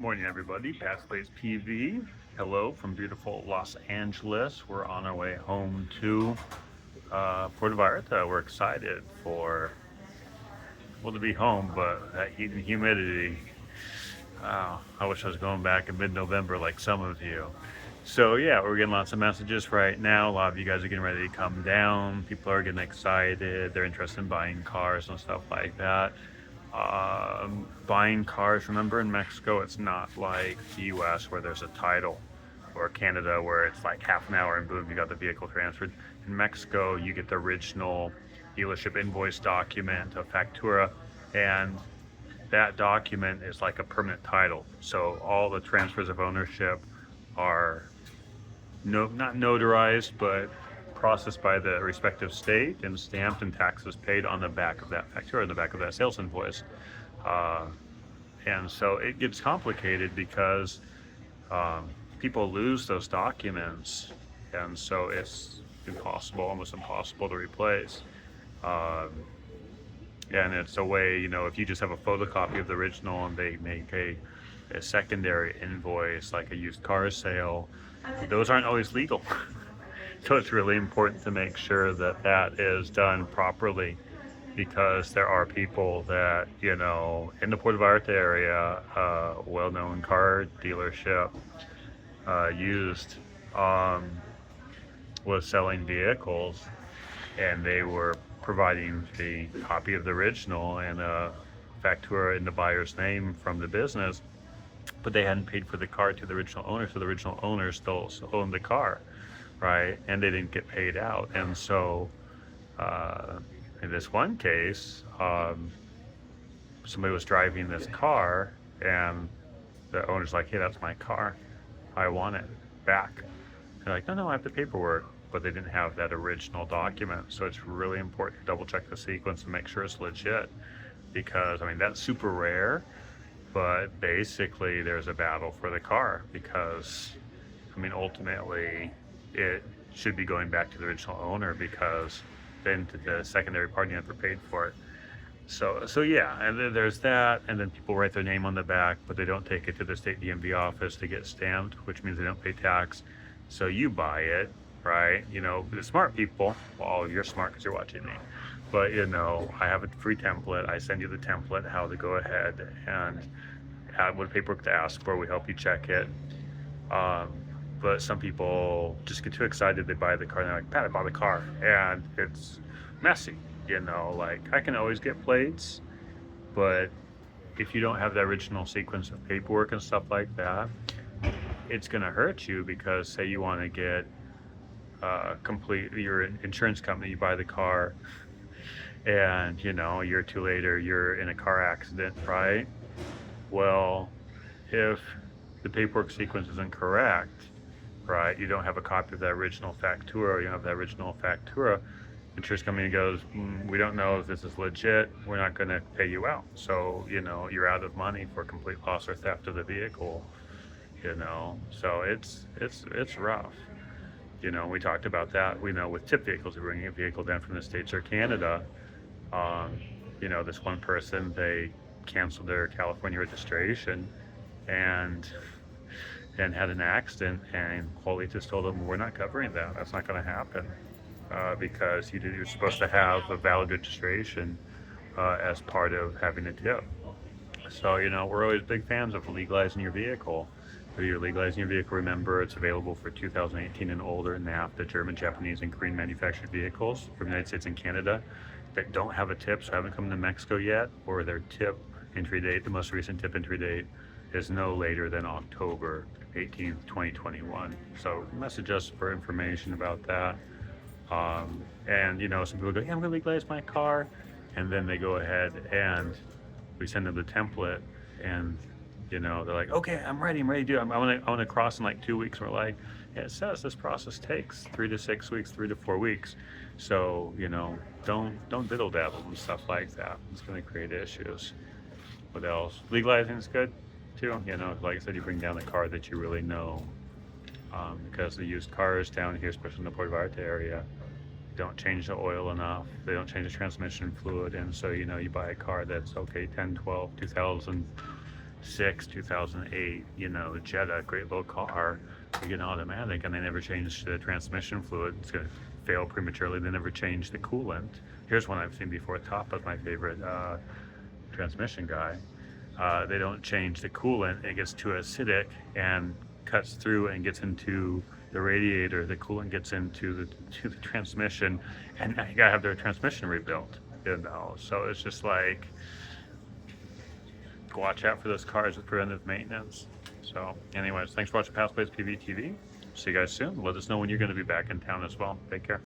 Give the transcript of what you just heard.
Morning, everybody. Past Place PV. Hello from beautiful Los Angeles. We're on our way home to Puerto Vallarta. We're excited to be home, but that heat and humidity. I wish I was going back in mid-November like some of you. So yeah, we're getting lots of messages right now. A lot of you guys are getting ready to come down. People are getting excited. They're interested in buying cars and stuff like that. Buying cars, remember in Mexico, it's not like the US where there's a title, or Canada where it's like half an hour and boom, you got the vehicle transferred. In Mexico, you get the original dealership invoice document, a factura, and that document is like a permanent title. So all the transfers of ownership are not notarized, but processed by the respective state and stamped, and taxes paid on the back of that factura, the back of that sales invoice. Uh, and so it gets complicated because um, people lose those documents, and so it's impossible, almost impossible to replace. Um, and it's a way, if you just have a photocopy of the original and they make a secondary invoice, like a used car sale, those aren't always legal. So it's really important to make sure that that is done properly, because there are people that, in the Puerto Vallarta area, well-known car dealership used was selling vehicles, and they were providing the copy of the original and a factura in the buyer's name from the business, but they hadn't paid for the car to the original owner, so the original owner still owned the car, right? And they didn't get paid out. And so uh, in this one case, somebody was driving this car, and the owner's like, "Hey, that's my car. I want it back." They're like, "No, I have the paperwork." But they didn't have that original document. So it's really important to double check the sequence and make sure it's legit, because, that's super rare, but basically there's a battle for the car, because, ultimately it should be going back to the original owner, because then to the secondary party never paid for it. So yeah, and then there's that, and then people write their name on the back, but they don't take it to the state DMV office to get stamped, which means they don't pay tax. So you buy it, right? The smart people, well, you're smart because you're watching me, but I have a free template. I send you the template, how to go ahead and add what paperwork to ask for. We help you check it. Um, but some people just get too excited. They buy the car, and they're like, "Pat, I bought the car," and it's messy. Like, I can always get plates, but if you don't have the original sequence of paperwork and stuff like that, it's going to hurt you, because say you want to get complete your insurance company, you buy the car, and a year or two later you're in a car accident, right? Well, if the paperwork sequence isn't correct, right, you don't have a copy of that original factura, or you don't have that original factura, insurance company goes, "We don't know if this is legit. We're not going to pay you out." So, you're out of money for complete loss or theft of the vehicle. So it's rough. We talked about that. We know with tip vehicles, we're bringing a vehicle down from the States or Canada. Um, this one person, they canceled their California registration and had an accident, and Quali just told them, "We're not covering that. That's not going to happen, because you're supposed to have a valid registration as part of having a tip." So, we're always big fans of legalizing your vehicle. If you're legalizing your vehicle, remember it's available for 2018 and older NAFTA, German, Japanese, and Korean manufactured vehicles from the United States and Canada that don't have a tip, so haven't come to Mexico yet, or their tip entry date, the most recent tip entry date, is no later than October 18th, 2021. So message us for information about that. And some people go, "Yeah, I'm going to legalize my car," and then they go ahead and we send them the template, and they're like, "Okay, I'm ready to do it. I want to cross in like 2 weeks." And we're like, "Yeah, it says this process takes 3 to 6 weeks, 3 to 4 weeks. So don't diddle dabble and stuff like that. It's going to create issues." What else? Legalizing is good too. Like I said, you bring down the car that you really know, because the used cars down here, especially in the Puerto Vallarta area, don't change the oil enough. They don't change the transmission fluid, and so you buy a car that's okay, 10, 12, 2000 2008, Jetta, great little car, you get an automatic, and they never changed the transmission fluid. It's going to fail prematurely. They never changed the coolant. Here's one I've seen before. Top is my favorite transmission guy. They don't change the coolant. It gets too acidic and cuts through and gets into the radiator. The coolant gets into the transmission, and now you gotta have their transmission rebuilt. So it's just like, watch out for those cars with preventive maintenance. So anyways, thanks for watching Past Plays PV TV. See you guys soon. Let us know when you're going to be back in town as well. Take care.